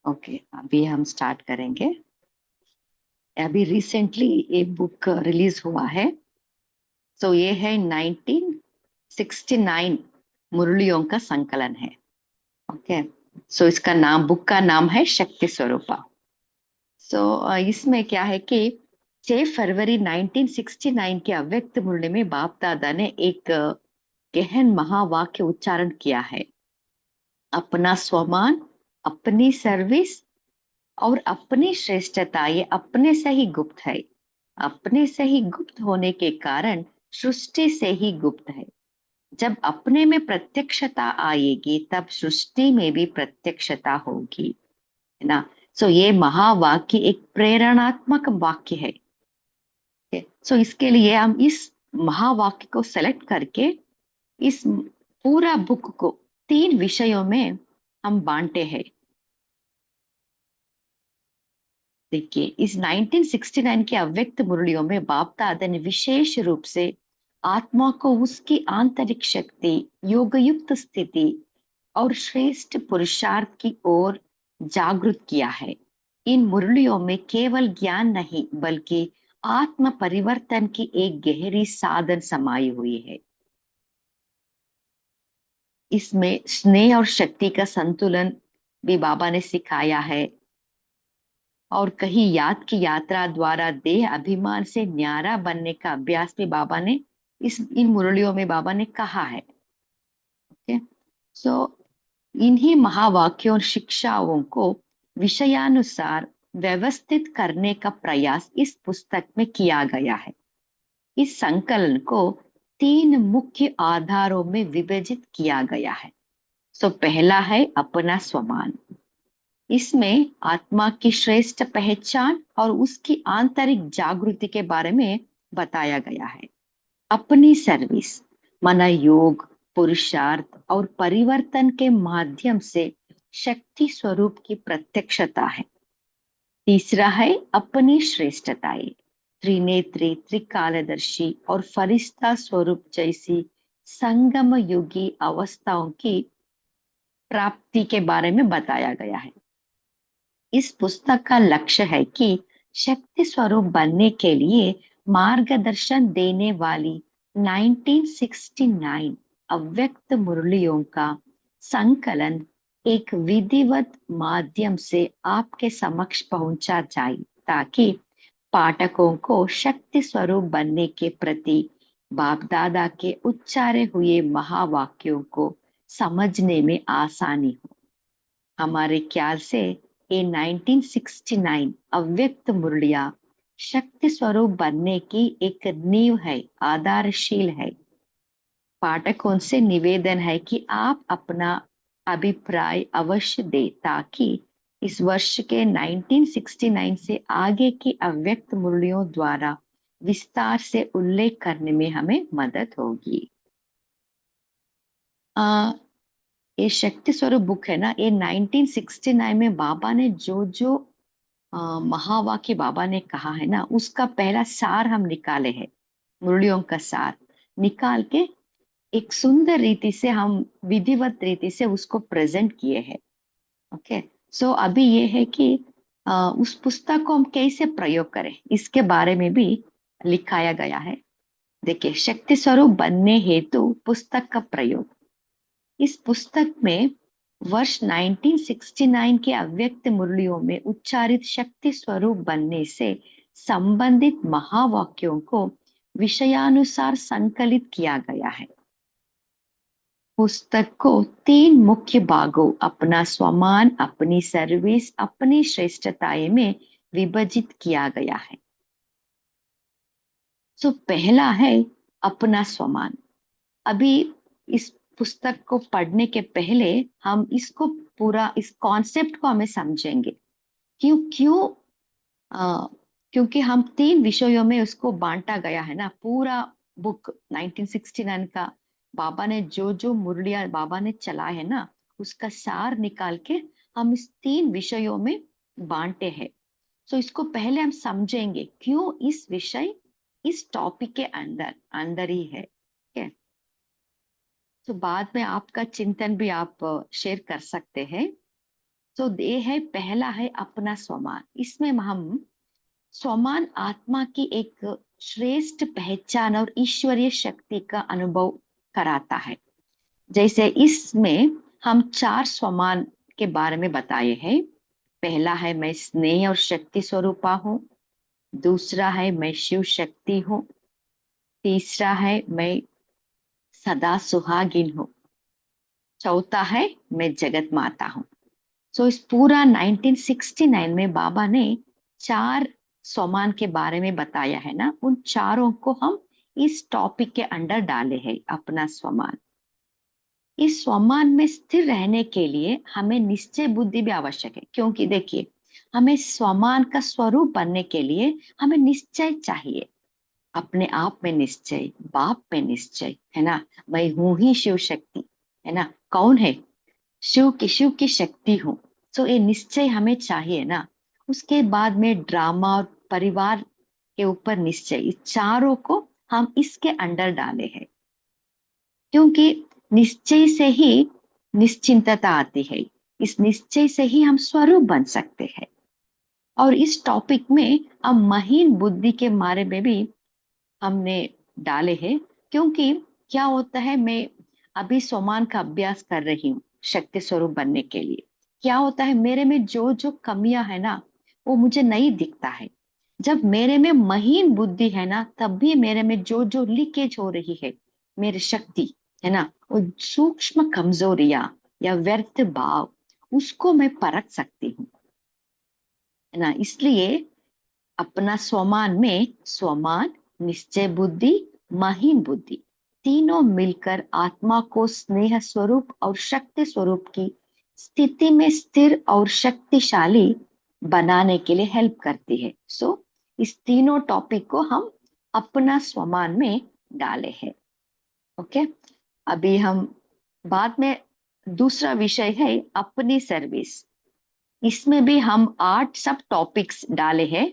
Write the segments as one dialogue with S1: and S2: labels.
S1: Okay, अभी हम start करेंगे। अभी रिसेंटली एक बुक रिलीज हुआ है। ये है 1969 मुरलियों का संकलन है। ओके। इसका नाम, बुक का नाम है शक्ति स्वरूपा। इसमें क्या है कि 6 फरवरी 1969 के अव्यक्त मुरली में बाप दादा ने एक गहन महावाक्य उच्चारण किया है। अपना स्वमान, अपनी सर्विस और अपनी श्रेष्ठता ये अपने से ही गुप्त है। अपने से ही गुप्त होने के कारण सृष्टि से ही गुप्त है। जब अपने में प्रत्यक्षता आएगी तब सृष्टि में भी प्रत्यक्षता होगी, है ना। ये महावाक्य एक प्रेरणात्मक वाक्य है। इसके लिए हम इस महावाक्य को सेलेक्ट करके इस पूरा बुक को 3 विषयों में हम बांटे हैं। देखिए, इस 1969 के अव्यक्त मुरलियों में बाप दादा ने विशेष रूप से आत्मा को उसकी आंतरिक शक्ति, योगयुक्त स्थिति और श्रेष्ठ पुरुषार्थ की ओर जागृत किया है। इन मुरलियों में केवल ज्ञान नहीं बल्कि आत्म परिवर्तन की एक गहरी साधन समाई हुई है। इसमें स्नेह और शक्ति का संतुलन भी बाबा ने सिखाया है। और कहीं याद की यात्रा द्वारा देह अभिमान से न्यारा बनने का अभ्यास भी बाबा ने इन मुरलियों में बाबा ने कहा है। ओके। सो इन्हीं महावाक्यों और शिक्षाओं को विषयानुसार व्यवस्थित करने का प्रयास इस पुस्तक में किया गया है। इस संकलन को 3 मुख्य आधारों में विभाजित किया गया है। पहला है अपना स्वमान। इसमें आत्मा की श्रेष्ठ पहचान और उसकी आंतरिक जागृति के बारे में बताया गया है। अपनी सर्विस माना योग, पुरुषार्थ और परिवर्तन के माध्यम से शक्ति स्वरूप की प्रत्यक्षता है। तीसरा है अपनी श्रेष्ठताएं, त्रिनेत्री, त्रिकालदर्शी और फरिश्ता स्वरूप जैसी संगम युगी अवस्थाओं की प्राप्ति के बारे में बताया गया है। इस पुस्तक का लक्ष्य है कि शक्ति स्वरूप बनने के लिए मार्गदर्शन देने वाली 1969 अव्यक्त मुरलियों का संकलन एक विधिवत माध्यम से आपके समक्ष पहुंचा जाए, ताकि पाठकों को शक्ति स्वरूप बनने के प्रति बाप दादा के उच्चारे हुए महावाक्यों को समझने में आसानी हो। हमारे ख्याल से ये 1969 अव्यक्त मुरलिया शक्ति स्वरूप बनने की एक नींव है, आधारशील है। पाठकों से निवेदन है कि आप अपना अभिप्राय अवश्य दें, ताकि इस वर्ष के 1969 से आगे की अव्यक्त मुरलियों द्वारा विस्तार से उल्लेख करने में हमें मदद होगी। ये शक्ति स्वरूप बुक है ना, ये 1969 में बाबा ने जो जो महावाक्य बाबा ने कहा है ना, उसका पहला सार हम निकाले हैं। मुरलियों का सार निकाल के एक सुंदर रीति से हम विधिवत रीति से उसको प्रेजेंट किए हैं। ओके। अभी ये है कि उस पुस्तक को हम कैसे प्रयोग करें, इसके बारे में भी लिखाया गया है। देखिए, शक्ति स्वरूप बनने हेतु पुस्तक का प्रयोग। इस पुस्तक में वर्ष 1969 के अव्यक्त मुरलियों में उच्चारित शक्ति स्वरूप बनने से संबंधित महावाक्यों को विषयानुसार संकलित किया गया है। पुस्तक को 3 मुख्य भागों, अपना स्वमान, अपनी सर्विस, अपनी श्रेष्ठताएं में विभाजित किया गया है। पहला है अपना स्वमान। अभी इस पुस्तक को पढ़ने के पहले हम इसको पूरा, इस कॉन्सेप्ट को हमें समझेंगे। क्यों क्यों क्योंकि हम 3 विषयों में उसको बांटा गया है ना। पूरा बुक 1969 का बाबा ने जो जो मुरलिया बाबा ने चला है ना, उसका सार निकाल के हम इस 3 विषयों में बांटे हैं। इसको पहले हम समझेंगे क्यों इस विषय इस टॉपिक के अंदर अंदर ही है। ठीक है। बाद में आपका चिंतन भी आप शेयर कर सकते हैं। तो ये है, पहला है अपना स्वमान। इसमें हम स्वमान आत्मा की एक श्रेष्ठ पहचान और ईश्वरीय शक्ति का अनुभव कराता है। जैसे इसमें हम 4 स्वमान के बारे में बताए हैं। पहला है मैं स्नेह और शक्ति स्वरूपा हूँ। दूसरा है मैं शिव शक्ति हूँ। तीसरा है मैं सदा सुहागिन हूँ। चौथा है मैं जगत माता हूँ। सो इस पूरा 1969 में बाबा ने 4 सोमान के बारे में बताया है ना, उन चारों को हम इस टॉपिक के अंडर डाले हैं, अपना स्वमान। इस स्वमान में स्थिर रहने के लिए हमें निश्चय बुद्धि भी आवश्यक है, क्योंकि देखिए, हमें स्वमान का स्वरूप बनने के लिए हमें निश्चय चाहिए। अपने आप में निश्चय, बाप में निश्चय, है ना। मैं हूं ही शिव शक्ति, है ना। कौन है? शिव की शक्ति हूँ। तो ये निश्चय हमें चाहिए ना। उसके बाद में ड्रामा और परिवार के ऊपर निश्चय, इस चारों को हम इसके अंडर डाले हैं, क्योंकि निश्चय से ही निश्चिंतता आती है। इस निश्चय से ही हम स्वरूप बन सकते हैं। और इस टॉपिक में अब महीन बुद्धि के बारे में भी हमने डाले हैं, क्योंकि क्या होता है, मैं अभी सोमान का अभ्यास कर रही हूँ शक्ति स्वरूप बनने के लिए। क्या होता है, मेरे में जो जो कमियां है ना, वो मुझे नहीं दिखता है। जब मेरे में महीन बुद्धि है ना, तब भी मेरे में जो जो लीकेज हो रही है, मेरी शक्ति, है ना, वो सूक्ष्म कमजोरियां या व्यर्थ भाव, उसको मैं परख सकती हूँ, है ना। इसलिए अपना स्वमान में स्वमान, निश्चय बुद्धि, महीन बुद्धि, तीनों मिलकर आत्मा को स्नेह स्वरूप और शक्ति स्वरूप की स्थिति में स्थिर और शक्तिशाली बनाने के लिए हेल्प करती है। सो इस तीनों टॉपिक को हम अपना स्वमान में डाले हैं। ओके, अभी हम बाद में दूसरा विषय है अपनी सर्विस। इसमें भी हम 8 सब टॉपिक्स डाले हैं,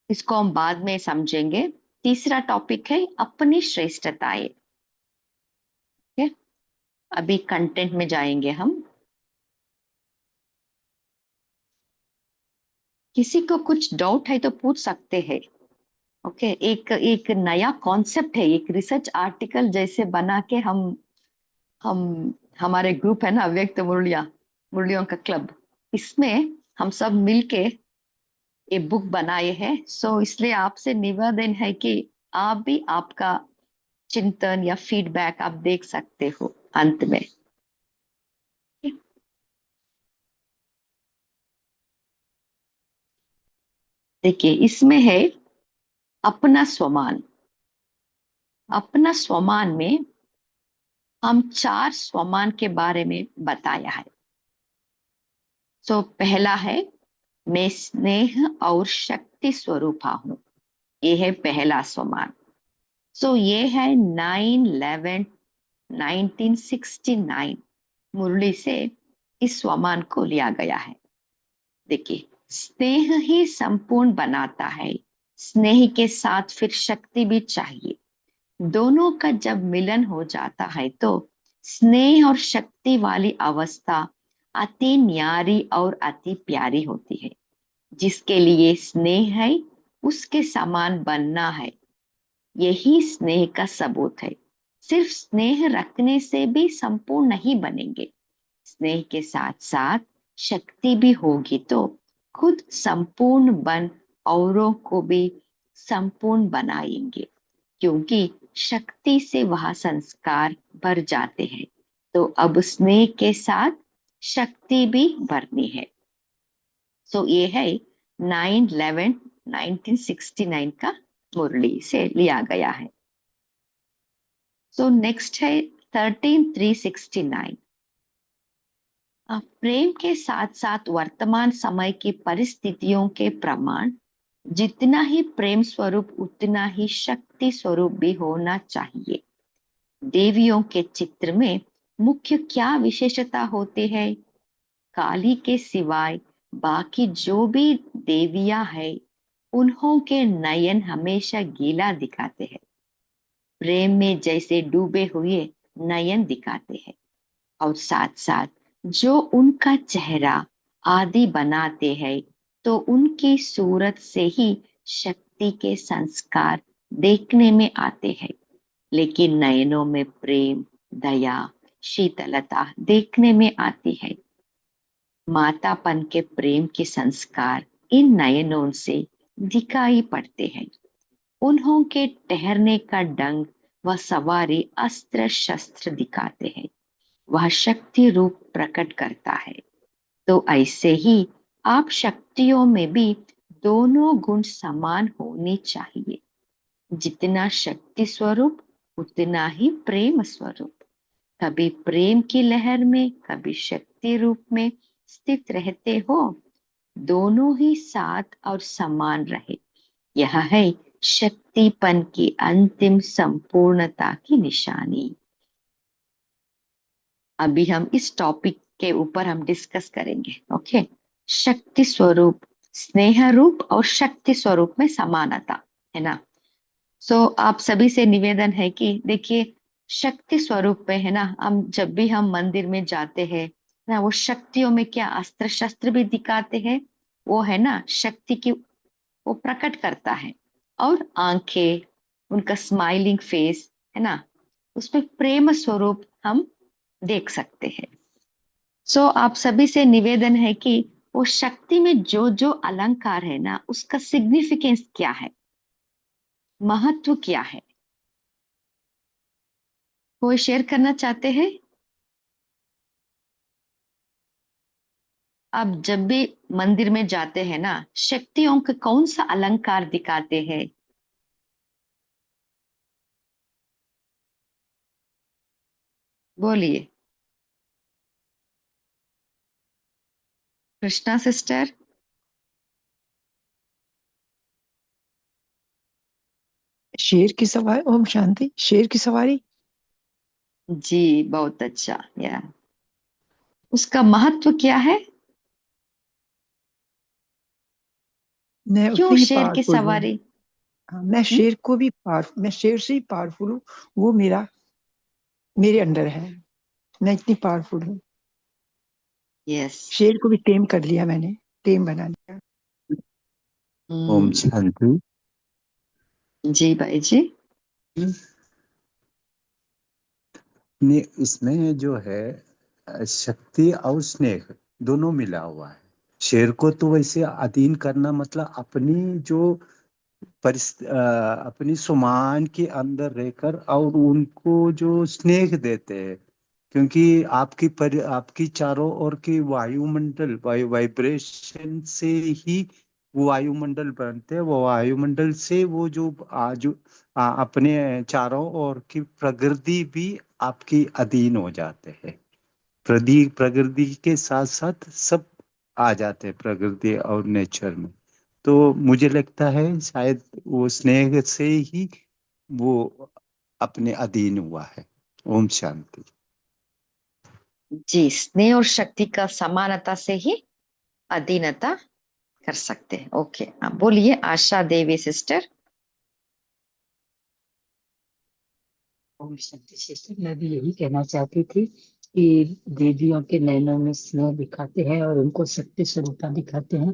S1: इसको हम बाद में समझेंगे। तीसरा टॉपिक है अपनी श्रेष्ठताएं। ठीक है, अभी कंटेंट में जाएंगे हम। किसी को कुछ डाउट है तो पूछ सकते हैं। ओके, एक एक नया कॉन्सेप्ट है, एक रिसर्च आर्टिकल जैसे बना के हम हमारे ग्रुप है ना, अव्यक्त मुरलियों का क्लब, इसमें हम सब मिलके ये बुक बनाए हैं। सो इसलिए आपसे निवेदन है कि आप भी आपका चिंतन या फीडबैक आप देख सकते हो अंत में। देखिए, इसमें है अपना स्वमान। अपना स्वमान में हम 4 स्वमान के बारे में बताया है। सो पहला है मैं स्नेह और शक्ति स्वरूपा हूं। ये है पहला स्वमान। सो ये है 9/11/1969 मुरली से इस स्वमान को लिया गया है। देखिए, स्नेह ही संपूर्ण बनाता है। स्नेह के साथ फिर शक्ति भी चाहिए। दोनों का जब मिलन हो जाता है तो स्नेह और शक्ति वाली अवस्था अति न्यारी और अति प्यारी होती है। जिसके लिए स्नेह है, उसके समान बनना है, यही स्नेह का सबूत है। सिर्फ स्नेह रखने से भी संपूर्ण नहीं बनेंगे। स्नेह के साथ साथ शक्ति भी होगी तो खुद संपूर्ण बन औरों को भी संपूर्ण बनाएंगे, क्योंकि शक्ति से वह संस्कार भर जाते हैं। तो अब स्नेह के साथ शक्ति भी भरनी है। सो ये है 9/11/1969 का मुरली से लिया गया है। सो नेक्स्ट है 13/369। प्रेम के साथ साथ वर्तमान समय की परिस्थितियों के प्रमाण, जितना ही प्रेम स्वरूप उतना ही शक्ति स्वरूप भी होना चाहिए। देवियों के चित्र में मुख्य क्या विशेषता होती है? काली के सिवाय बाकी जो भी देवियां हैं, उन्हों के नयन हमेशा गीला दिखाते हैं। प्रेम में जैसे डूबे हुए नयन दिखाते हैं, और साथ साथ जो उनका चेहरा आदि बनाते हैं, तो उनकी सूरत से ही शक्ति के संस्कार देखने में आते हैं। लेकिन नयनों में प्रेम, दया, शीतलता देखने में आती है। मातापन के प्रेम के संस्कार इन नयनों से दिखाई पड़ते हैं। उन्हों के ठहरने का ढंग व सवारी अस्त्र शस्त्र दिखाते हैं। वह शक्ति रूप प्रकट करता है। तो ऐसे ही आप शक्तियों में भी दोनों गुण समान होने चाहिए। जितना शक्ति स्वरूप उतना ही प्रेम स्वरूप। कभी प्रेम की लहर में, कभी शक्ति रूप में स्थित रहते हो। दोनों ही साथ और समान रहे, यह है शक्तिपन की अंतिम संपूर्णता की निशानी। अभी हम इस टॉपिक के ऊपर हम डिस्कस करेंगे। ओके, शक्ति स्वरूप, स्नेह रूप और शक्ति स्वरूप में समानता, है ना। आप सभी से निवेदन है कि देखिए, शक्ति स्वरूप में, है ना, हम जब भी हम मंदिर में जाते हैं ना, वो शक्तियों में क्या अस्त्र शस्त्र भी दिखाते हैं, वो है ना शक्ति की, वो प्रकट करता है। और आंखें, उनका स्माइलिंग फेस, है ना, उसमें प्रेम स्वरूप हम देख सकते हैं। आप सभी से निवेदन है कि वो शक्ति में जो जो अलंकार है ना, उसका सिग्निफिकेंस क्या है, महत्व क्या है, कोई शेयर करना चाहते हैं? आप जब भी मंदिर में जाते हैं ना, शक्तियों का कौन सा अलंकार दिखाते हैं? बोलिए, कृष्णा सिस्टर।
S2: शेर की सवारी। ओम शांति। शेर की सवारी।
S1: जी, बहुत अच्छा। या उसका महत्व क्या है?
S2: मैं
S1: क्यों
S2: उससे ही
S1: शेर की
S2: पावरफुल हूँ।
S1: सवारी?
S2: हाँ, मैं
S1: हम्म।
S2: शेर को भी पावर, मैं शेर से ही पावरफुल हूँ। वो मेरे अंडर है। मैं इतनी पावरफुल हूँ।
S1: यस।
S2: शेर को भी टेम कर लिया मैंने। टेम बना लिया।
S3: ओम
S1: हम्म।
S3: शांति।
S1: जी भाई जी।
S3: ने इसमें जो है शक्ति और स्नेह दोनों मिला हुआ है। शेर को तो वैसे अधीन करना मतलब अपनी जो अपनी समान के अंदर रहकर और उनको जो स्नेह देते हैं, क्योंकि आपकी चारों ओर की वायुमंडल वाइब्रेशन से ही वो वायुमंडल बनते हैं। वो वायुमंडल से वो जो अपने चारों ओर की प्रकृति भी आपकी अधीन हो जाते हैं। प्रकृति के साथ साथ सब आ जाते हैं प्रकृति और नेचर में। तो मुझे लगता है शायद वो स्नेह से ही वो अपने अधीन हुआ है। ओम शांति।
S1: जी, स्नेह और शक्ति का समानता से ही अधीनता कर सकते हैं। ओके, आप बोलिए आशा देवी सिस्टर।
S4: ओम शांति सिस्टर, मैं भी यही कहना चाहती थी कि देवियों के नयनों में स्नेह दिखाते हैं और उनको शक्ति स्वरूपता दिखाते हैं।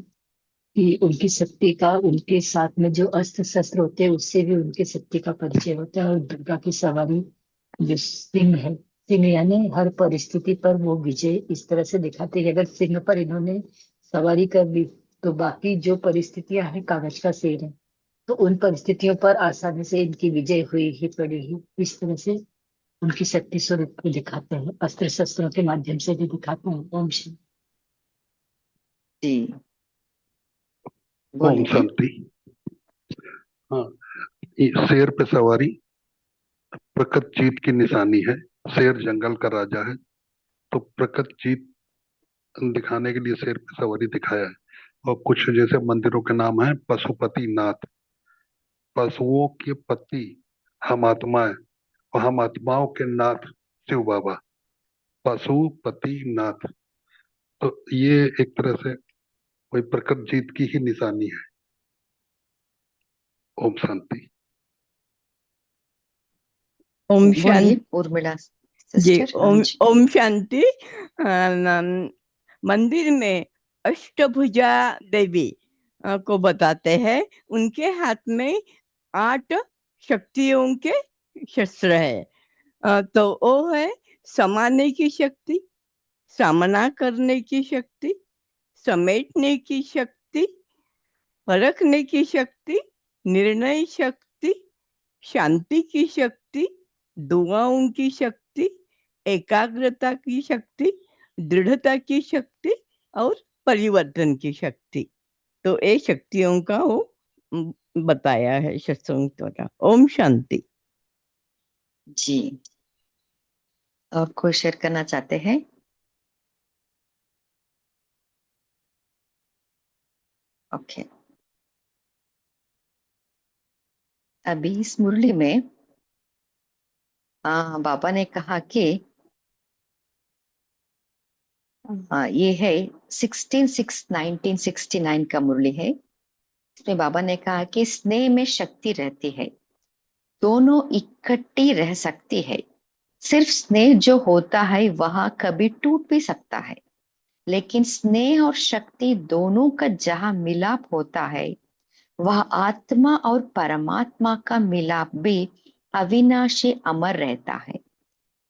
S4: कि उनकी शक्ति का उनके साथ में जो अस्त्र शस्त्र होते हैं उससे भी उनकी शक्ति का परिचय होता है। और दुर्गा की सवारी जो सिंह है, सिंह यानी हर परिस्थिति पर वो विजय इस तरह से दिखाते हैं कि अगर सिंह पर इन्होंने सवारी कर ली तो बाकी जो परिस्थितियां हैं कागज का शेर है, तो उन परिस्थितियों पर आसानी से इनकी विजय हुई ही पड़ेगी। इस तरह से उनकी शक्ति स्वरूप को दिखाते हैं, अस्त्र शस्त्रों के माध्यम से भी दिखाते हैं। ओम शांति।
S1: जी,
S5: ओम
S1: बोलिए।
S5: शांति। हाँ, ये शेर पे सवारी प्रकृत जीत की निशानी है। शेर जंगल का राजा है, तो प्रकृत जीत दिखाने के लिए शेर पे सवारी दिखाया है। और कुछ जैसे मंदिरों के नाम है पशुपति नाथ, पशुओं के पति हम आत्माएं और हम आत्माओं के नाथ शिव बाबा, पशुपति नाथ। तो ये एक तरह से वही प्रकृत जीत की ही निशानी है। ओम शांति।
S6: ओम
S1: बोलिए
S6: शांति।
S1: उर्मिला।
S6: जी,
S1: सिस्टर। हाँ
S6: ओम
S1: जी।
S6: ओम शांति। मंदिर में अष्टभुजा देवी को बताते हैं। उनके हाथ में 8 शक्तियों के शस्त्र है। तो वो है समाने की शक्ति, सामना करने की शक्ति, समेटने की शक्ति, परखने की शक्ति, निर्णय शक्ति, शांति की शक्ति, दुआओं की शक्ति, एकाग्रता की शक्ति, दृढ़ता की शक्ति और परिवर्तन की शक्ति। तो ये शक्तियों का वो बताया है शस्त्रों द्वारा। ओम शांति।
S1: जी, और कोई शेयर करना चाहते हैं? ओके, अभी इस मुरली में बाबा ने कहा कि ये है 16/6/1969 का मुरली है। इसमें बाबा ने कहा कि स्नेह में शक्ति रहती है, दोनों इकट्ठी रह सकती है। सिर्फ स्नेह जो होता है वहां कभी टूट भी सकता है, लेकिन स्नेह और शक्ति दोनों का जहां मिलाप होता है वह आत्मा और परमात्मा का मिलाप भी अविनाशी अमर रहता है।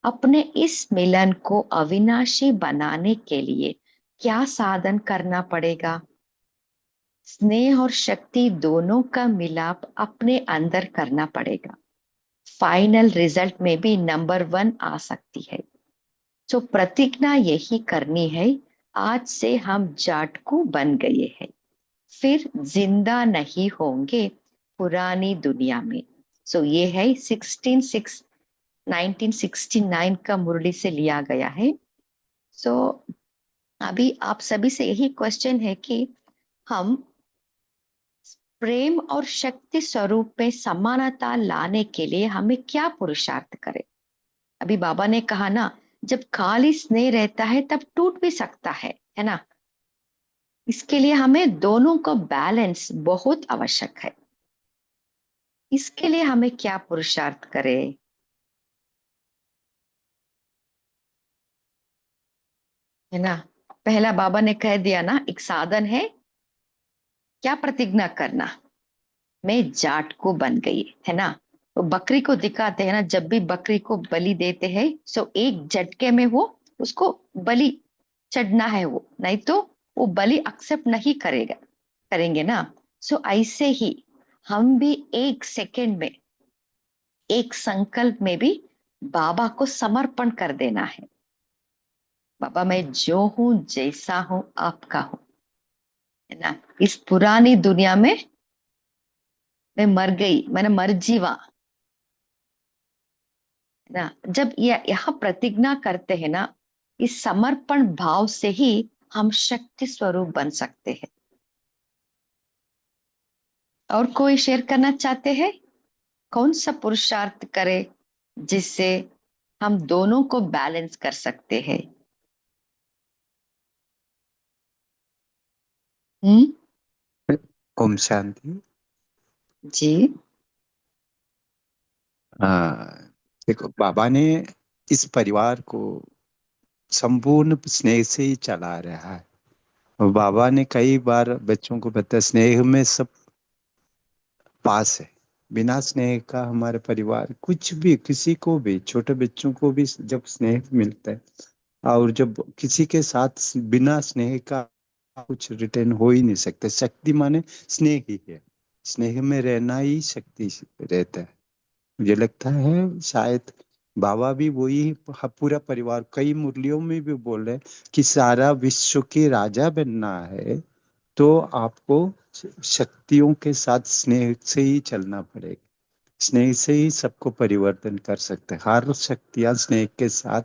S1: अपने इस मिलन को अविनाशी बनाने के लिए क्या साधन करना पड़ेगा? स्नेह और शक्ति दोनों का मिलाप अपने अंदर करना पड़ेगा। फाइनल रिजल्ट में भी नंबर 1 आ सकती है। तो प्रतिज्ञा यही करनी है, आज से हम जाटकू बन गए हैं, फिर जिंदा नहीं होंगे पुरानी दुनिया में। सो ये है 1969 का मुरली से लिया गया है। सो अभी आप सभी से यही क्वेश्चन है कि हम प्रेम और शक्ति स्वरूप में समानता लाने के लिए हमें क्या पुरुषार्थ करें? अभी बाबा ने कहा ना, जब खाली स्नेह रहता है तब टूट भी सकता है ना। इसके लिए हमें दोनों को बैलेंस बहुत आवश्यक है। इसके लिए हमें क्या पुरुषार्थ करें? है ना, पहला बाबा ने कह दिया ना, एक साधन है, क्या प्रतिज्ञा करना, मैं जाट को बन गई, है ना। तो बकरी को दिखाते हैं ना, जब भी बकरी को बलि देते हैं सो एक झटके में वो उसको बलि चढ़ना है, वो नहीं तो वो बलि एक्सेप्ट नहीं करेंगे ना। सो ऐसे ही हम भी एक सेकंड में, एक संकल्प में भी बाबा को समर्पण कर देना है। बाबा मैं जो हूं, जैसा हूं, आपका हूं, है ना। इस पुरानी दुनिया में मैं मर गई, मैंने मर जीवा, है ना। जब यह प्रतिज्ञा करते हैं ना, इस समर्पण भाव से ही हम शक्ति स्वरूप बन सकते हैं। और कोई शेयर करना चाहते हैं? कौन सा पुरुषार्थ करे जिससे हम दोनों को बैलेंस कर सकते हैं?
S3: ओम शांति।
S1: जी।
S3: देखो, बाबा ने इस परिवार को संपूर्ण स्नेह से ही चला रहा है। और बाबा ने कई बार बच्चों को बताया, स्नेह में सब पास है। बिना स्नेह का हमारे परिवार कुछ भी, किसी को भी, छोटे बच्चों को भी जब स्नेह मिलता है, और जब किसी के साथ बिना स्नेह का कुछ रिटर्न हो ही नहीं सकता। शक्ति माने स्नेह ही है, स्नेह में रहना ही शक्ति रहता है। मुझे लगता है शायद बाबा भी वही पूरा परिवार कई मुरलियों में भी बोल रहे हैं कि सारा विश्व के राजा बनना है तो आपको शक्तियों के साथ स्नेह से ही चलना पड़ेगा। स्नेह से ही सबको परिवर्तन कर सकते हैं। हर शक्तियां स्नेह के साथ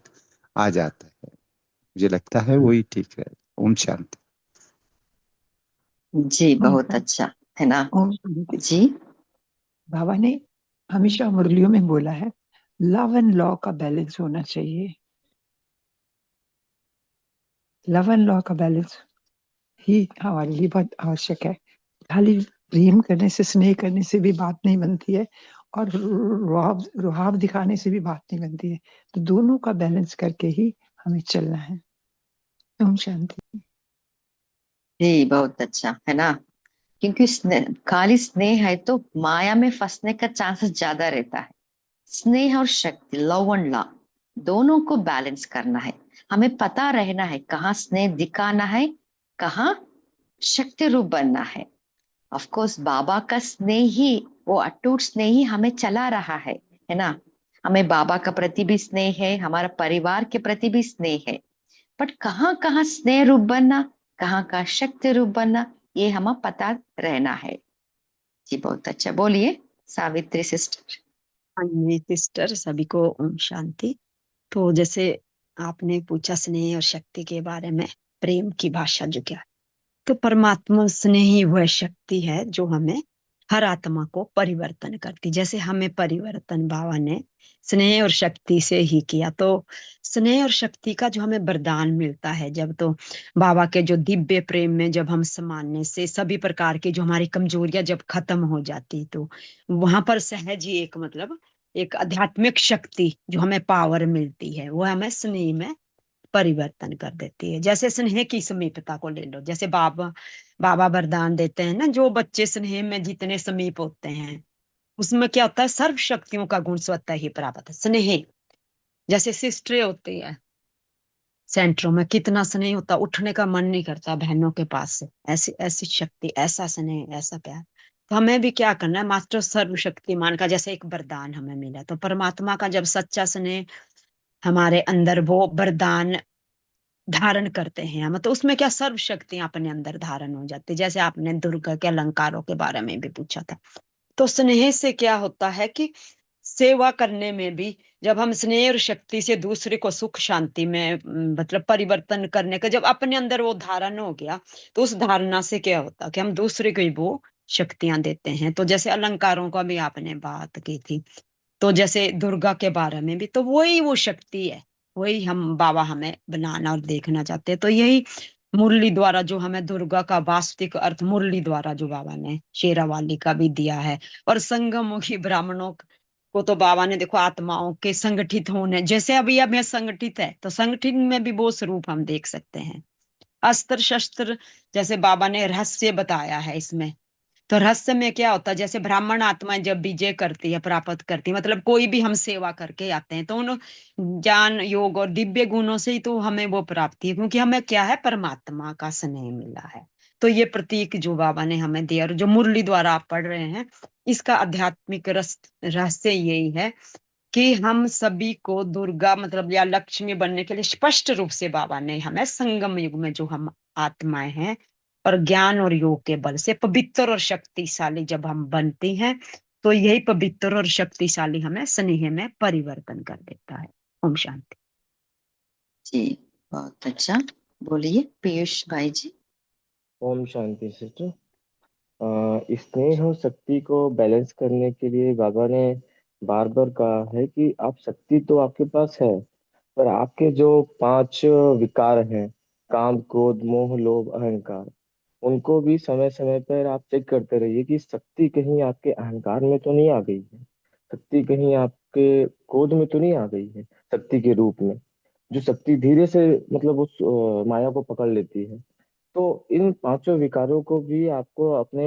S3: आ जाता है। मुझे लगता है वही ठीक है। ओम शांति।
S1: जी, बहुत अच्छा, है ना।
S2: ओम शांति।
S1: जी।
S2: बाबा ने हमेशा मुरलियों में बोला है, लव एंड लॉ का बैलेंस होना चाहिए। लव एंड लॉ का बैलेंस ही हमारे लिए बहुत आवश्यक है। खाली प्रेम करने से, स्नेह करने से भी बात नहीं बनती है, और रुहाब दिखाने से भी बात नहीं बनती है। तो दोनों का बैलेंस करके ही हमें चलना है। ओम शांति।
S1: जी बहुत अच्छा है ना, क्योंकि खाली स्नेह है तो माया में फंसने का चांसेस ज्यादा रहता है। स्नेह और शक्ति, लव एंड ला, दोनों को बैलेंस करना है। हमें पता रहना है कहाँ स्नेह दिखाना है, कहाँ शक्ति रूप बनना है। ऑफ कोर्स बाबा का स्नेह ही, वो अटूट स्नेह ही हमें चला रहा है ना। हमें बाबा का प्रति भी स्नेह है, हमारा परिवार के प्रति भी स्नेह है, बट कहाँ कहाँ स्नेह रूप बनना, कहाँ कहाँ शक्ति रूप बनना, ये हमें पता रहना है। जी बहुत अच्छा, बोलिए सावित्री सिस्टर।
S7: हाँ जी सिस्टर, सभी को ओम शांति। तो जैसे आपने पूछा स्नेह और शक्ति के बारे में, प्रेम की भाषा जो क्या है, तो परमात्मा स्नेह ही वह शक्ति है जो हमें हर आत्मा को परिवर्तन करती। जैसे हमें परिवर्तन बाबा ने स्नेह और शक्ति से ही किया। तो स्नेह और शक्ति का जो हमें वरदान मिलता है जब, तो बाबा के जो दिव्य प्रेम में जब हम समाने से सभी प्रकार की जो हमारी कमजोरियां जब खत्म हो जाती, तो वहां पर सहज ही एक मतलब एक आध्यात्मिक शक्ति जो हमें पावर मिलती है, वो हमें स्नेह में परिवर्तन कर देती है। जैसे स्नेह की समीपता को ले लो, जैसे बाबा बाबा वरदान देते हैं ना, जो बच्चे स्नेह में जितने समीप होते हैं उसमें क्या होता है, सर्व शक्तियों का गुण स्वतः ही प्राप्त है। स्नेह जैसे सिस्टरें होती है सेंटरों में, कितना स्नेह होता, उठने का मन नहीं करता बहनों के पास से, ऐसी ऐसी शक्ति, ऐसा स्नेह, ऐसा प्यार। तो हमें भी क्या करना है, मास्टर सर्वशक्तिमान का जैसे एक वरदान हमें मिला, तो परमात्मा का जब सच्चा स्नेह हमारे अंदर वो वरदान धारण करते हैं हम, तो उसमें क्या सर्व शक्तियां अपने अंदर धारण हो जाती। जैसे आपने दुर्गा के अलंकारों के बारे में भी पूछा था, तो स्नेह से क्या होता है कि सेवा करने में भी जब हम स्नेह और शक्ति से दूसरे को सुख शांति में मतलब परिवर्तन करने का जब अपने अंदर वो धारण हो गया, तो उस धारणा से क्या होता कि हम दूसरे को ही वो शक्तियां देते हैं। तो जैसे अलंकारों का भी आपने बात की थी, तो जैसे दुर्गा के बारे में भी, तो वही वो शक्ति है, वही हम बाबा हमें बनाना और देखना चाहते हैं। तो यही मुरली द्वारा जो हमें दुर्गा का वास्तविक अर्थ मुरली द्वारा जो बाबा ने शेरावाली का भी दिया है, और संगममुखी ब्राह्मणों को तो बाबा ने देखो आत्माओं के संगठित होने, जैसे अभी अब यह संगठित है तो संगठित में भी वो स्वरूप हम देख सकते हैं। अस्त्र शस्त्र जैसे बाबा ने रहस्य बताया है इसमें, तो रहस्य में क्या होता है, जैसे ब्राह्मण आत्मा जब विजय करती है, प्राप्त करती है, मतलब कोई भी हम सेवा करके आते हैं, तो उन ज्ञान योग और दिव्य गुणों से ही तो हमें वो प्राप्ति है, क्योंकि हमें क्या है, परमात्मा का स्नेह मिला है। तो ये प्रतीक जो बाबा ने हमें दिया और जो मुरली द्वारा आप पढ़ रहे हैं, इसका आध्यात्मिक रहस्य यही है कि हम सभी को दुर्गा मतलब या लक्ष्मी बनने के लिए स्पष्ट रूप से बाबा ने हमें संगम युग में जो हम आत्माएं हैं और ज्ञान और योग के बल से पवित्र और शक्तिशाली जब हम बनते हैं, तो यही पवित्र और शक्तिशाली हमें स्नेह में परिवर्तन कर देता है। ओम शांति।
S1: जी बहुत अच्छा, बोलिए पीयूष भाई जी।
S8: ओम शांति सिस्टर। स्नेह और शक्ति को बैलेंस करने के लिए बाबा ने बार बार कहा है कि आप शक्ति तो आपके पास है, पर आपके जो 5 विकार हैं, काम क्रोध मोह लोभ अहंकार, उनको भी समय समय पर आप चेक करते रहिए कि शक्ति कहीं आपके अहंकार में तो नहीं आ गई है, शक्ति कहीं आपके क्रोध में तो नहीं आ गई है, शक्ति के रूप में जो शक्ति धीरे से मतलब उस माया को पकड़ लेती है। तो इन 5 विकारों को भी आपको अपने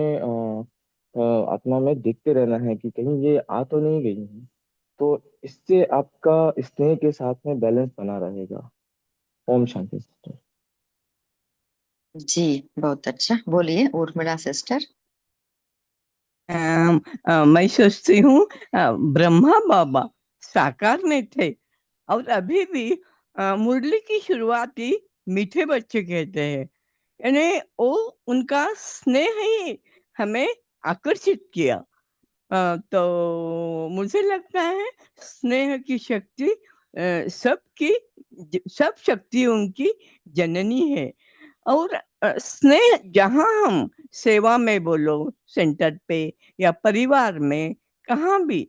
S8: आत्मा में देखते रहना है कि कहीं ये आ तो नहीं गई है। तो इससे आपका स्नेह के साथ में बैलेंस बना रहेगा। ओम शांति सिस्टर।
S1: जी बहुत अच्छा, बोलिए उर्मिला सिस्टर।
S6: मैं सोचती हूँ ब्रह्मा बाबा साकार में थे और अभी भी मुरली की शुरुआत ही मीठे बच्चे कहते हैं, यानी वो उनका स्नेह ही हमें आकर्षित किया। तो मुझे लगता है स्नेह की शक्ति सब शक्तियों की जननी है। और स्नेह जहाँ हम सेवा में बोलो, सेंटर पे या परिवार में, कहाँ भी